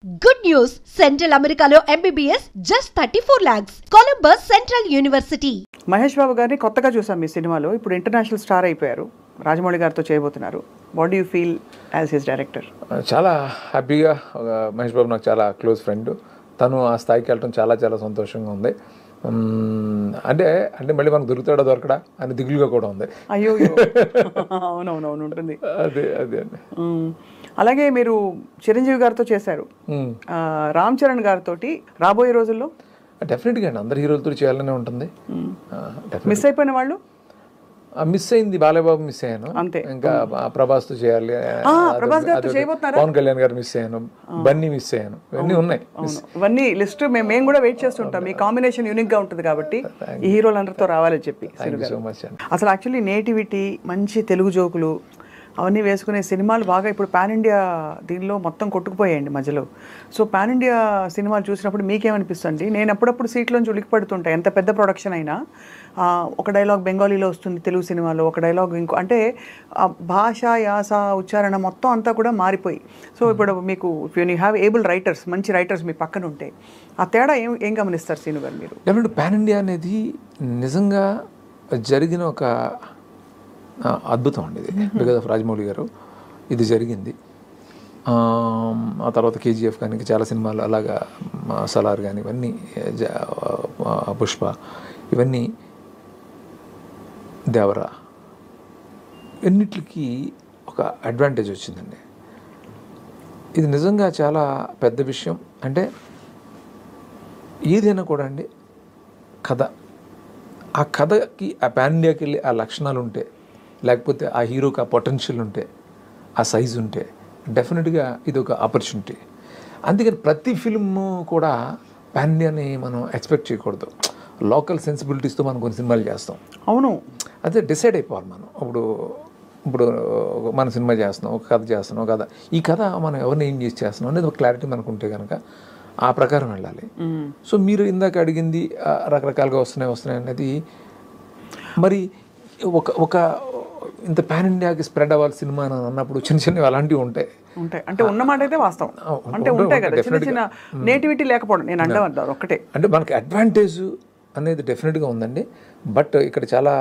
Good news! Central Americano MBBS just 34 lakhs. Columbus Central University. Mahesh Babu గారిని కొత్తగా చూసాం మీ సినిమాలో. ఇప్పుడు ఇంటర్నేషనల్ స్టార్ అయిపోయారు. రాజమౌళి గారితో చేయబోతున్నారు. What do you feel as his director? చాలా హ్యాపీగా. మహేష్ బాబు నాకు చాలా క్లోజ్ ఫ్రెండ్. తను ఆ స్థాయికి వెళ్ళడం చాలా చాలా సంతోషంగా ఉంది. అంటే అంటే మళ్ళీ మనకు దొరకడా అని దిగులుగా కూడా ఉంది. అయ్యో అవునవునవును ఉంటుంది. అదే అదే అండి. అలాగే మీరు చిరంజీవి గారితో చేశారు, రామ్ చరణ్ గారితో. రాబోయే రోజుల్లో డెఫినెట్గా అండి అందరు హీరోలతో చేయాలనే ఉంటుంది. మిస్ అయిపోయిన వాళ్ళు? మిస్ అయింది బాలయ్యబాబు, మిస్ అయ్యాను అంతే. ఇంకా ప్రభాస్తో చేయాలి, పవన్ కళ్యాణ్ గారు మిస్ అయ్యాను, బన్నీ మిస్ అయ్యాను. ఇవన్నీ ఉన్నాయి. ఇవన్నీ లిస్ట్ మేము కూడా వెయిట్ చేస్తుంటాం. మీ కాంబినేషన్ యూనిక్ గా ఉంటుంది కాబట్టి ఈ హీరోలందరితో రావాలని చెప్పి. అసలు యాక్చువల్లీ నేటివిటీ, మంచి తెలుగు జోకులు అవన్నీ వేసుకునే సినిమాలు బాగా ఇప్పుడు పాన్ ఇండియా దీనిలో మొత్తం కొట్టుకుపోయాయండి మధ్యలో. సో పాన్ ఇండియా సినిమాలు చూసినప్పుడు మీకేమనిపిస్తుంది? నేను అప్పుడప్పుడు సీట్లోంచి ఉలిక్కిపడుతుంటాయి. ఎంత పెద్ద ప్రొడక్షన్ అయినా ఒక డైలాగ్ బెంగాలీలో వస్తుంది తెలుగు సినిమాలో, ఒక డైలాగ్ ఇంకో, అంటే భాష, యాస, ఉచ్చారణ మొత్తం అంతా కూడా మారిపోయి. సో ఇప్పుడు మీకు యూ హ్యావ్ ఏబుల్ రైటర్స్, మంచి రైటర్స్ మీ పక్కన ఉంటే ఆ తేడా ఏం గమనిస్తారు సీను గారు మీరు? డెఫినెట్ పాన్ ఇండియా అనేది నిజంగా జరిగిన ఒక అద్భుతం అండి ఇది. బికాజ్ ఆఫ్ రాజమౌళి గారు ఇది జరిగింది. ఆ తర్వాత కేజీఎఫ్ కానీ చాలా సినిమాలు అలాగా, సలార్ కానీ ఇవన్నీ, పుష్ప ఇవన్నీ, దేవరా, ఎన్నిటికి ఒక అడ్వాంటేజ్ వచ్చిందండి. ఇది నిజంగా చాలా పెద్ద విషయం. అంటే ఏదైనా కూడా అండి కథ, ఆ కథకి ఆ పాన్ ఇండియాకి వెళ్ళి ఆ లక్షణాలు ఉంటే, లేకపోతే ఆ హీరోకి ఆ పొటెన్షియల్ ఉంటే, ఆ సైజు ఉంటే డెఫినెట్గా ఇది ఒక ఆపర్చునిటీ. అందుకని ప్రతి ఫిల్మ్ కూడా పాన్ ఇండియాని మనం ఎక్స్పెక్ట్ చేయకూడదు. లోకల్ సెన్సిబిలిటీస్తో మనం కొన్ని సినిమాలు చేస్తాం. అవును, అదే డిసైడ్ అయిపోవాలి మనం. ఇప్పుడు మన సినిమా చేస్తున్నాం, ఒక కథ చేస్తున్నాం, ఒక కథ, ఈ కథ మనం ఎవరిని ఏం చేసి చేస్తున్నాం అనేది ఒక క్లారిటీ మనకు ఉంటే కనుక ఆ ప్రకారం వెళ్ళాలి. సో మీరు ఇందాక అడిగింది రకరకాలుగా వస్తున్నాయి అనేది, మరి ఒక ఇంత పాన్ ఇండియాకి స్ప్రెడ్ అవ్వాలి సినిమా అని అన్నప్పుడు చిన్న చిన్నవి అలాంటివి ఉంటాయి. అంటే ఉన్నమాట అయితే వాస్తవం, అంటే ఉంటాయి కదా చిన్న చిన్న నేటివిటీ లేకపోవడం. నేను అంటాను ఒక్కటే, అంటే మనకి అడ్వాంటేజ్ అనేది డెఫినెట్గా ఉందండి. బట్ ఇక్కడ చాలా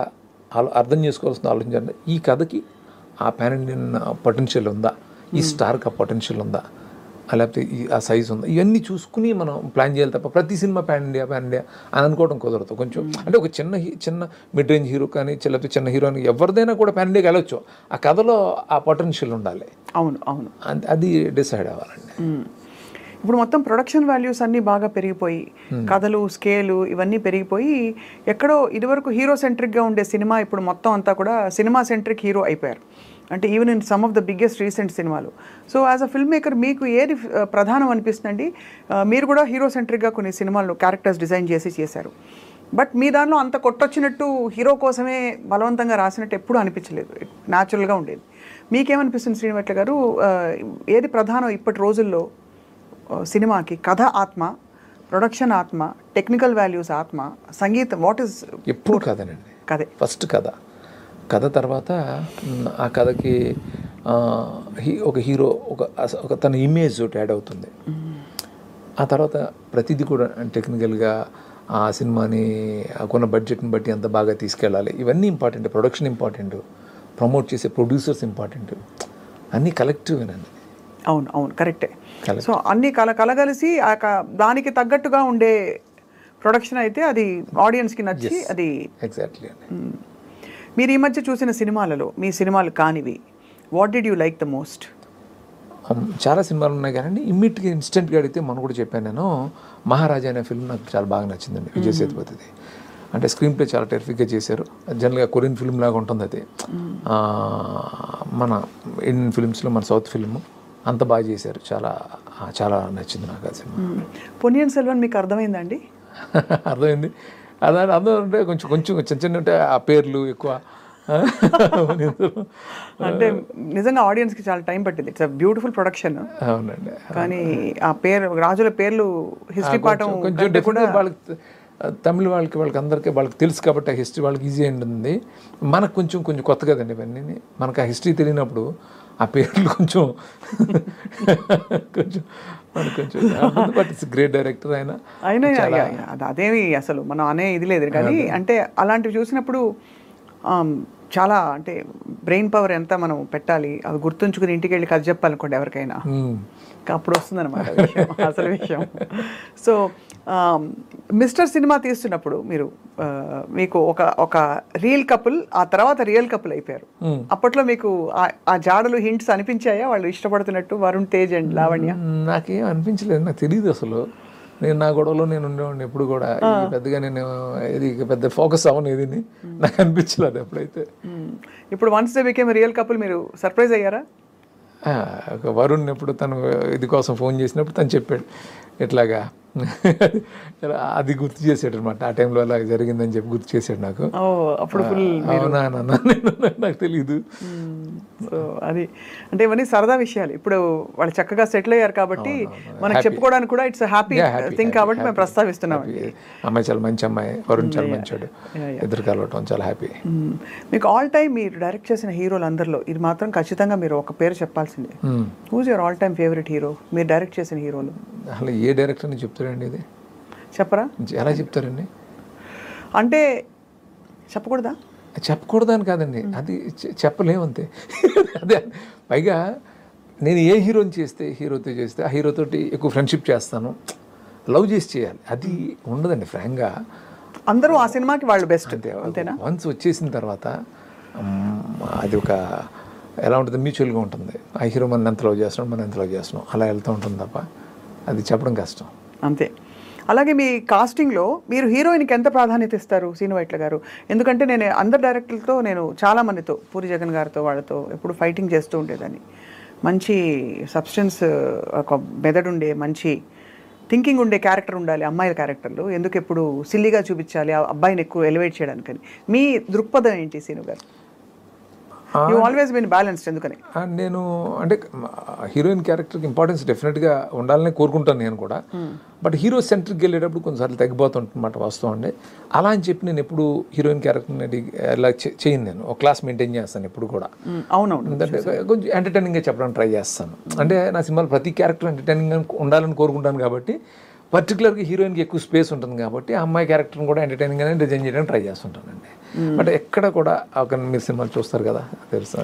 అర్థం చేసుకోవాల్సిన ఆలోచించండి, ఈ కథకి ఆ పాన్ ఇండియన్ పొటెన్షియల్ ఉందా, ఈ స్టార్కి ఆ పొటెన్షియల్ ఉందా, లేకపోతే ఆ సైజ్ ఉందా, ఇవన్నీ చూసుకుని మనం ప్లాన్ చేయాలి తప్ప ప్రతి సినిమా పాన్ ఇండియా అని అనుకోవడం కుదరదు. కొంచెం అంటే ఒక చిన్న మిడ్ రేంజ్ హీరో కానీ, లేకపోతే చిన్న హీరోని ఎవరిదైనా కూడా పాన్ ఇండియాకి వెళ్ళొచ్చు. ఆ కథలో ఆ పొటెన్షియల్ ఉండాలి. అవును అవును, అది డిసైడ్ అవ్వాలండి. ఇప్పుడు మొత్తం ప్రొడక్షన్ వాల్యూస్ అన్నీ బాగా పెరిగిపోయి, కథలు, స్కేలు ఇవన్నీ పెరిగిపోయి, ఎక్కడో ఇదివరకు హీరో సెంట్రిక్గా ఉండే సినిమా ఇప్పుడు మొత్తం అంతా కూడా సినిమా సెంట్రిక్ హీరో అయిపోయారు. అంటే even in some of the biggest recent సినిమాలు. So as a film maker మీకు ఏది ప్రధానం అనిపిస్తుందండి? మీరు కూడా హీరో సెంట్రిక్గా కొన్ని సినిమాలు క్యారెక్టర్స్ డిజైన్ చేశారు. బట్ మీ దానిలో అంత కొట్టొచ్చినట్టు హీరో కోసమే బలవంతంగా రాసినట్టు ఎప్పుడూ అనిపించలేదు, న్యాచురల్గా ఉండేది. మీకేమనిపిస్తుంది శ్రీనివాట్ల గారు? ఏది ప్రధానం ఇప్పటి రోజుల్లో సినిమాకి? కథ ఆత్మ, ప్రొడక్షన్ ఆత్మ, టెక్నికల్ వాల్యూస్ ఆత్మ, సంగీతం, వాట్ ఈస్? ఎప్పుడు కథనండి. కథే ఫస్ట్ కథ తర్వాత ఆ కథకి ఒక హీరో ఒక తన ఇమేజ్ ఒకటి యాడ్ అవుతుంది. ఆ తర్వాత ప్రతిదీ కూడా టెక్నికల్గా ఆ సినిమాని కొన్న బడ్జెట్ని బట్టి అంత బాగా తీసుకెళ్ళాలి. ఇవన్నీ ఇంపార్టెంట్. ప్రొడక్షన్ ఇంపార్టెంట్, ప్రమోట్ చేసే ప్రొడ్యూసర్స్ ఇంపార్టెంట్, అన్నీ కలెక్టివ్గానండి. అవును అవును, కరెక్టే. సో అన్నీ కలగలిసి దానికి తగ్గట్టుగా ఉండే ప్రొడక్షన్ అయితే అది ఆడియన్స్కి నచ్చి అది. ఎగ్జాక్ట్లీ. మీరు ఈ మధ్య చూసిన సినిమాలలో, మీ సినిమాలు కానివి, what did you like the most? చాలా సినిమాలు ఉన్నాయి కానీ ఇమ్మీడియట్గా ఇన్స్టెంట్గా అడిగితే మనం కూడా చెప్పాను నేను, మహారాజా అనే ఫిల్మ్ నాకు చాలా బాగా నచ్చిందండి. విజయ్ సేతుపతిది. అంటే స్క్రీన్ ప్లే చాలా టెరిఫిక్గా చేశారు. జనరల్గా కొరియన్ ఫిల్మ్ లాగా ఉంటుంది అది. మన ఇండియన్ ఫిల్మ్స్లో మన సౌత్ ఫిల్మ్ అంత బాగా చేశారు. చాలా చాలా నచ్చింది నాకు ఆ సినిమా. పొన్నియిన్ సెల్వన్ మీకు అర్థమైందండి? అర్థమైంది. అర్థం అంటే కొంచెం చిన్న ఉంటే ఆ పేర్లు ఎక్కువ. అంటే నిజంగా ఆడియన్స్కి చాలా టైం పట్టింది. It's beautiful production. అవునండి. కానీ ఆ పేరు, రాజుల పేర్లు, హిస్టరీ పాఠం కొంచెం డెఫినెట్గా వాళ్ళకి, తమిళ వాళ్ళకి అందరికీ వాళ్ళకి తెలుసు కాబట్టి ఆ హిస్టరీ వాళ్ళకి ఈజీ ఉంటుంది. మనకు కొంచెం కొత్త కదండి ఇవన్నీ. మనకు ఆ హిస్టరీ తెలియనప్పుడు ఆ పేర్లు కొంచెం కొంచెం మనకు కొంచెం బట్ ఇట్స్ గ్రేట్ డైరెక్టర్ ఆయన. అదేమి అసలు మనం అనే ఇది లేదు కానీ అంటే అలాంటివి చూసినప్పుడు చాలా అంటే బ్రెయిన్ పవర్ ఎంత మనం పెట్టాలి అవి గుర్తుంచుకుని ఇంటికి వెళ్ళి కథ చెప్పాలనుకోండి ఎవరికైనా, అప్పుడు వస్తుందన్నమాట అసలు విషయం. సో మిస్టర్ సినిమా తీస్తున్నప్పుడు మీరు మీకు ఒక రియల్ కపుల్, ఆ తర్వాత రియల్ కపుల్ అయిపోయారు. అప్పట్లో మీకు ఆ జాడలు హింట్స్ అనిపించాయా వాళ్ళు ఇష్టపడుతున్నట్టు వరుణ్ తేజ్ అండ్ లావణ్య? నాకేం అనిపించలేదు, నాకు తెలియదు అసలు. నేను నా గొడవలో నేను ఉండేవాడిని ఎప్పుడు కూడా, పెద్దగా నేను ఇది పెద్ద ఫోకస్ అవ్వను ఏది, నాకు అనిపించలేదు ఎప్పుడైతే. ఇప్పుడు once they became real couple మీరు సర్ప్రైజ్ అయ్యారా? ఒక వరుణ్ ఎప్పుడు తను ఇది కోసం ఫోన్ చేసినప్పుడు తను చెప్పాడు ఇట్లాగా, అది గుర్తు చేసాడు అనమాట. ఆ టైంలో అలా జరిగిందని చెప్పి గుర్తు చేశాడు నాకు. అప్పుడు నాకు తెలీదు. సో అది అంటే ఇవన్నీ సరదా విషయాలు. ఇప్పుడు వాళ్ళు చక్కగా సెటిల్ అయ్యారు కాబట్టి మనకు చెప్పుకోవడానికి కూడా ఇట్స్ హ్యాపీ థింగ్ కాబట్టి మేము ప్రస్తావిస్తున్నాం. అమ్మాయి చాలా మంచి అమ్మాయి, వరుణ్ చాలా మంచాడు, ఇద్దరు కలవటం చాలా హ్యాపీ. మీకు ఆల్ టైమ్ మీరు డైరెక్ట్ చేసిన హీరోలు అందరిలో ఇది మాత్రం ఖచ్చితంగా మీరు ఒక పేరు చెప్పాల్సిందే. Who's your all time favourite hero మీరు డైరెక్ట్ చేసిన హీరోలు? అసలు ఏ డైరెక్టర్ అని చెప్తారండి ఇది? చెప్పరా? ఎలా చెప్తారండి అంటే చెప్పకూడదా? చెప్పకూడదని కాదండి, అది చెప్పలేమంతే. అదే పైగా నేను ఏ హీరోని హీరోతో చేస్తే ఆ హీరోతోటి ఎక్కువ ఫ్రెండ్షిప్ చేస్తాను, లవ్ చేసి చేయాలి, అది ఉండదండి ఫ్రాంక్గా. అందరూ ఆ సినిమాకి వాళ్ళు బెస్ట్ అంతేనా? వన్స్ వచ్చేసిన తర్వాత అది ఒక ఎలా ఉంటుంది, మ్యూచువల్గా ఉంటుంది. ఆ హీరో మనం ఎంత లవ్ చేస్తున్నాం, మనం ఎంత లవ్ చేస్తున్నాం, అలా వెళ్తూ ఉంటుంది తప్ప అది చెప్పడం కష్టం. అంతే. అలాగే మీ కాస్టింగ్లో మీరు హీరోయిన్కి ఎంత ప్రాధాన్యత ఇస్తారు శ్రీను వైట్ల గారు? ఎందుకంటే నేను అందరు డైరెక్టర్లతో నేను చాలామందితో పూరి జగన్ గారితో వాళ్ళతో ఎప్పుడు ఫైటింగ్ చేస్తూ ఉండేదాన్ని. మంచి సబ్స్టెన్స్, ఒక మెదడు ఉండే మంచి థింకింగ్ ఉండే క్యారెక్టర్ ఉండాలి అమ్మాయిల క్యారెక్టర్లు, ఎందుకు ఎప్పుడు సిల్లీగా చూపించాలి ఆ అబ్బాయిని ఎక్కువ ఎలివేట్ చేయడానికని. మీ దృక్పథం ఏంటి శ్రీను గారు? యూ ఆల్వేస్ బీన్ బ్యాలెన్స్డ్ ఎందుకని? నేను అంటే హీరోయిన్ క్యారెక్టర్కి ఇంపార్టెన్స్ డెఫినెట్గా ఉండాలని కోరుకుంటాను నేను కూడా. బట్ హీరో సెంట్రిక్ వెళ్ళేటప్పుడు కొన్నిసార్లు తగ్గిపోతుంటన్నమాట వాస్తవం అండి. అలా అని చెప్పి నేను ఎప్పుడు హీరోయిన్ క్యారెక్టర్ని ఇలా చేయను, నేను ఒక క్లాస్ మెయింటైన్ చేస్తాను ఎప్పుడు కూడా. అవునవును, అంటే కొంచెం ఎంటర్టైనింగ్గా చెప్పడానికి ట్రై చేస్తాను. అంటే నా సినిమాలో ప్రతి క్యారెక్టర్ ఎంటర్టైనింగ్గా ఉండాలని కోరుకుంటాను కాబట్టి, పర్టికులర్గా హీరోయిన్కి ఎక్కువ స్పేస్ ఉంటుంది కాబట్టి ఆ అమ్మాయి క్యారెక్టర్ని కూడా ఎంటర్టైనింగ్గానే డిజైన్ చేయడానికి ట్రై చేస్తుంటానండి. బట్ ఎక్కడ కూడా ఒక మీరు సినిమాలు చూస్తారు కదా తెలుసు.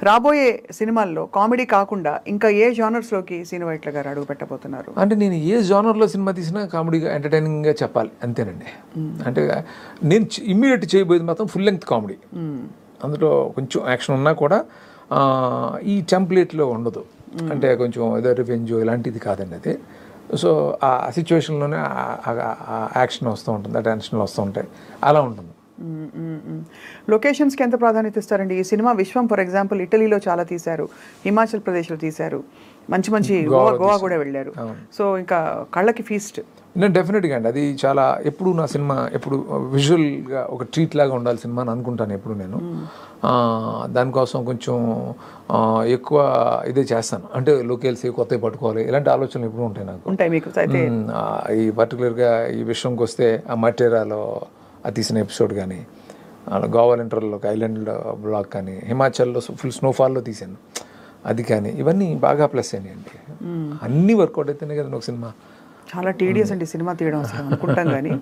రాబోయే సినిమాల్లో కామెడీ కాకుండా ఇంకా ఏ జానర్స్లోకి శ్రీను వైట్ల గారు అడుగు పెట్టబోతున్నారు? అంటే నేను ఏ జానర్లో సినిమా తీసినా కామెడీగా ఎంటర్టైనింగ్గా చెప్పాలి అంతేనండి. అంటే నేను ఇమ్మీడియట్ చేయబోయేది మాత్రం ఫుల్ లెంగ్త్ కామెడీ. అందులో కొంచెం యాక్షన్ ఉన్నా కూడా ఈ టెంప్లెట్లో ఉండదు. అంటే కొంచెం ఏదో రివెంజ్ ఇలాంటిది కాదండి అది. సో ఆ సిచ్యువేషన్లోనే యాక్షన్ వస్తూ ఉంటుంది, ఆ టెన్షన్లు వస్తూ ఉంటాయి, అలా ఉంటుంది. లొకేషన్స్కి ఎంత ప్రాధాన్యత ఇస్తారండి? ఈ సినిమా విశ్వం ఫర్ ఎగ్జాంపుల్ ఇటలీలో చాలా తీశారు, హిమాచల్ ప్రదేశ్లో తీశారు, మంచి మంచి గోవా కూడా వెళ్ళారు. సో ఇంకా కళ్ళకి ఫీస్ట్. నేను డెఫినెట్గా అండి అది చాలా ఎప్పుడు నా సినిమా ఎప్పుడు విజువల్గా ఒక ట్రీట్ లాగా ఉండాలి సినిమా అని అనుకుంటాను ఎప్పుడు నేను. దానికోసం కొంచెం ఎక్కువ ఇదే చేస్తాను. అంటే లొకేల్స్ కొత్తవి పట్టుకోవాలి ఇలాంటి ఆలోచనలు ఎప్పుడు ఉంటాయి నాకు. ఉంటాయి మీకు అయితే? ఈ పర్టికులర్గా ఈ విషయంకి వస్తే ఆ మటేరాలో అది తీసిన ఎపిసోడ్ కానీ, గోవా ఇంటర్లో ఒక ఐలాండ్ బ్లాక్ కానీ, హిమాచల్లో ఫుల్ స్నోఫాల్లో తీసాను అది కానీ, ఇవన్నీ బాగా ప్లస్ అయినాయండి. అన్నీ వర్కౌట్ అయితేనే కదా ఒక సినిమా. చాలా టీడియస్ అండి సినిమా తీయడం అసలు అనుకుంటాం కానీ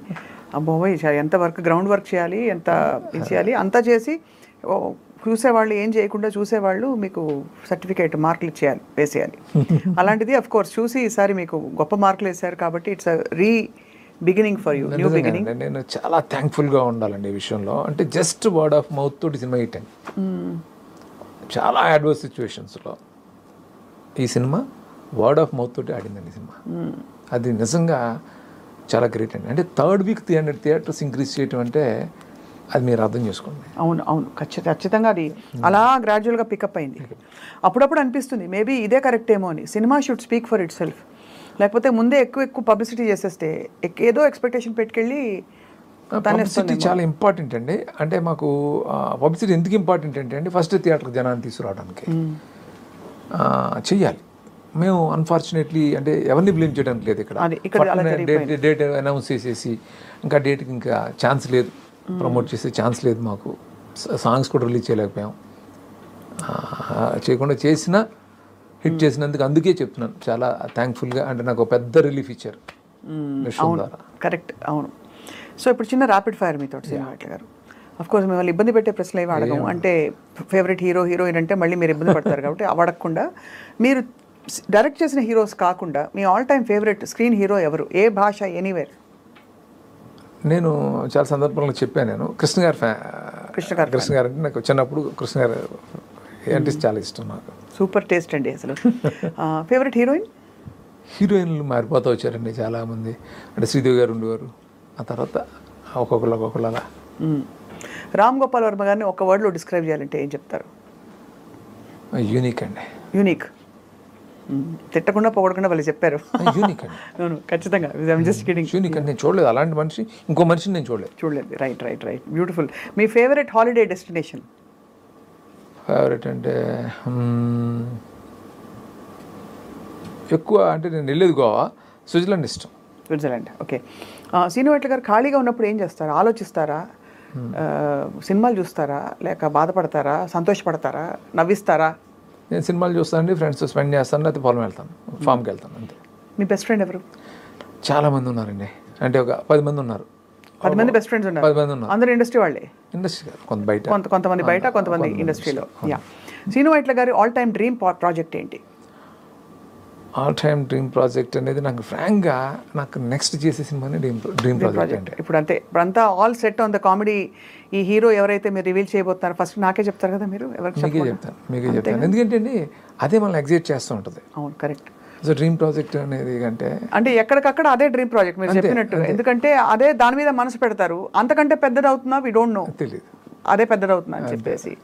అబ్బోయ్ ఎంత వర్క్ గ్రౌండ్ వర్క్ చేయాలి, ఎంత చేయాలి, అంతా చేసి చూసేవాళ్ళు ఏం చేయకుండా చూసేవాళ్ళు మీకు సర్టిఫికేట్ మార్కులు ఇచ్చేయాలి, వేసేయాలి. అలాంటిది అఫ్ కోర్స్ చూసి ఈసారి మీకు గొప్ప మార్కులు వేశారు కాబట్టి it's re beginning for you, new beginning. నేను చాలా థ్యాంక్ఫుల్గా ఉండాలండి ఈ విషయంలో. అంటే జస్ట్ వర్డ్ ఆఫ్ మౌత్ తోటి సినిమా హిట్ అయింది. చాలా అడ్వర్స్ సిచ్యువేషన్స్లో ఈ సినిమా వర్డ్ ఆఫ్ మౌత్ తోటి ఆడిందండి సినిమా. అది నిజంగా చాలా గ్రేట్ అండి. అంటే థర్డ్ వీక్ 300 థియేటర్స్ ఇంక్రీజ్ చేయటం అంటే అది మీరు అర్థం చేసుకోండి. అవును అవును, ఖచ్చితంగా అది అలా గ్రాడ్యువల్గా పికప్ అయింది. అప్పుడప్పుడు అనిపిస్తుంది మేబీ ఇదే కరెక్ట్ ఏమో అని. Cinema should speak for it self. లేకపోతే ముందే ఎక్కువ పబ్లిసిటీ చేసేస్తే ఏదో ఎక్స్పెక్టేషన్ పెట్టుకెళ్ళి. పబ్లిసిటీ చాలా ఇంపార్టెంట్ అండి. అంటే మాకు పబ్లిసిటీ ఎందుకు ఇంపార్టెంట్ అంటే ఫస్ట్ థియేటర్కి జనాన్ని తీసుకురావడానికి చెయ్యాలి. మేము అన్ఫార్చునేట్లీ అంటే ఎవరిని బ్లేమ్ చేయడానికి లేదు ఇక్కడ. డేట్ అనౌన్స్ చేసేసి ఇంకా డేట్కి ఇంకా ఛాన్స్ లేదు, ప్రమోట్ చేసే ఛాన్స్ లేదు మాకు. సాంగ్స్ కూడా రిలీజ్ చేయలేకపోయాం. చేయకుండా చేసినా హిట్ చేసినందుకు అందుకే చెప్తున్నాను చాలా థ్యాంక్ఫుల్గా. అంటే నాకు ఒక పెద్ద రిలీఫ్ ఇచ్చారు విషయం ద్వారా. కరెక్ట్, అవును. సో ఇప్పుడు చిన్న ర్యాపిడ్ ఫైర్ మీతో శ్రీనివాట్ల గారు. అఫ్ కోర్స్ మిమ్మల్ని ఇబ్బంది పెట్టే ప్రశ్నలు ఏమి అడగము. అంటే ఫేవరెట్ హీరో హీరోయిన్ అంటే మళ్ళీ మీరు ఇబ్బంది పడతారు కాబట్టి అవి అడగకుండా, మీరు డైరెక్ట్ చేసిన హీరోస్ కాకుండా మీ all time favourite screen hero ఎవరు, ఏ భాష, ఎనీవేర్? నేను చాలా సందర్భంలో చెప్పాను, నేను కృష్ణ గారు కృష్ణ గారు అంటే నాకు చిన్నప్పుడు కృష్ణ గారు అంటే చాలా ఇష్టం నాకు. సూపర్ టేస్ట్ అండి అసలు. Favourite heroine? హీరోయిన్లు మారిపోతూ వచ్చారండి చాలామంది. అంటే శ్రీదేవి గారు ఉండేవారు, ఆ తర్వాత ఒక్కొక్కరు అలా. రామ్ గోపాల్ వర్మ గారిని ఒక వర్డ్లో డిస్క్రైబ్ చేయాలంటే ఏం చెప్తారు? యూనిక్ అండి. యూనిక్. తిట్టకుండా పోగొడకుండా వాళ్ళు చెప్పారు. యూనిక్ అండి. అవును, ఖచ్చితంగా. Just kidding. యూనిక్ అండి. నేను చూడలేదు అలాంటి మనిషి, ఇంకో మనిషిని నేను చూడలేదు. రైట్. బ్యూటిఫుల్. మీ ఫేవరెట్ హాలిడే డెస్టినేషన్? ఫేవరెట్ అంటే ఎక్కువ అంటే నేను వెళ్ళేది గోవా, స్విట్జర్లాండ్ ఇష్టం. స్విట్జర్లాండ్. ఓకే. శ్రీనివాట్ల గారు ఖాళీగా ఉన్నప్పుడు ఏం చేస్తారు? ఆలోచిస్తారా, సినిమాలు చూస్తారా, లేక బాధపడతారా, సంతోషపడతారా, నవ్విస్తారా? నేను సినిమాలు చూస్తానండి, ఫ్రెండ్స్తో స్పెండ్ చేస్తాను, లేకపోతే పొలం వెళ్తాను, ఫామ్కి వెళ్తాను, అంతే. మీ బెస్ట్ ఫ్రెండ్ ఎవరు? చాలామంది ఉన్నారండి. అంటే ఒక 10 మంది ఉన్నారు. 10 మంది బెస్ట్ ఫ్రెండ్స్ ఉన్నారు? 10 మంది ఉన్నారు. అందరూ ఇండస్ట్రీ వాళ్ళే? ఇండస్ట్రీ కాదు, కొంతమంది బయట, కొంతమంది ఇండస్ట్రీలో. యా. శ్రీనివాట్ల గారి ఆల్ టైమ్ డ్రీమ్ ప్రాజెక్ట్ ఏంటి? ఆల్ టైమ్ డ్రీమ్ ప్రాజెక్ట్ అనేది నాకు ఫ్రాంక్గా నాకు నెక్స్ట్ చేసే సినిమాని డ్రీమ్ ప్రాజెక్ట్ అంటే. ఇప్పుడంతా all set on the comedy. ఈ హీరో ఎవరైతే మీరు రివీల్ చేయబోతున్నారు ఫస్ట్ నాకే చెప్తారు కదా మీరు? మీకే చెప్తాను ఎందుకంటే అండి అదే మనల్ని ఎగ్జైట్ చేస్తూ ఉంటుంది. అవును, కరెక్ట్. సో డ్రీమ్ ప్రాజెక్ట్ అనేది అంటే ఎక్కడికక్కడ అదే డ్రీమ్ ప్రాజెక్ట్ మీరు చెప్పినట్టు. ఎందుకంటే అదే దాని మీద మనసు పెడతారు. అంతకంటే పెద్దది అవుతుందా వి డోంట్ నో, తెలియదు, అదే పెద్దది అవుతుందా అని చెప్పేసి.